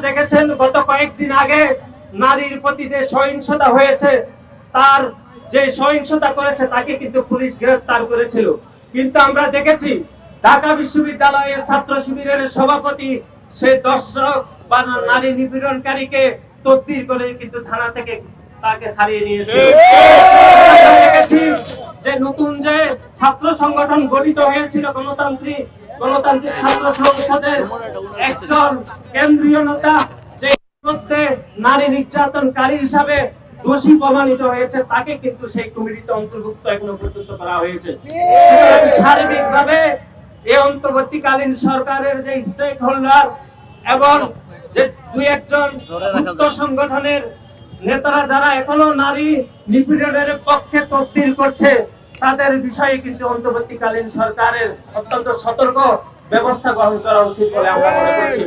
দেখেছেন গত কয়েকদিন আগে নারীর প্রতি যে সহিংসতা হয়েছে, তার যে সহিংসতা করেছে তাকে কিন্তু পুলিশ গ্রেফতার করেছিল। কিন্তু আমরা দেখেছি ঢাকা বিশ্ববিদ্যালয়ের ছাত্র শিবিরের সভাপতি সে দর্শক বা নারী নিপীড়নকারীকে তদবির করে কিন্তু থানা থেকে তাকে ছাড়িয়ে নিয়েছে। দেখেছি যে নতুন যে ছাত্র সংগঠন গঠিত হয়েছিল গণতান্ত্রিক ছাত্র সংসদের একজন কেন্দ্রীয় নেতা যে মধ্যে নারী নির্যাতনকারী হিসাবে দোষী প্রমাণিত হয়েছে, তাকে কিন্তু সেই কমিটিতে অন্তর্ভুক্ত এখনো পর্যন্ত করা হয়েছে। সার্বিকভাবে এই অন্তর্বর্তীকালীন সরকারের যে স্টেক হোল্ডার এবং যে দুই একজন যুক্ত সংগঠনের নেতারা যারা এখনো নারী নিপীড়নের পক্ষে তদবির করছে, তাদের বিষয়ে কিন্তু অন্তর্বর্তীকালীন সরকারের অত্যন্ত সতর্ক ব্যবস্থা গ্রহণ করা উচিত বলে আমরা মনে করছি।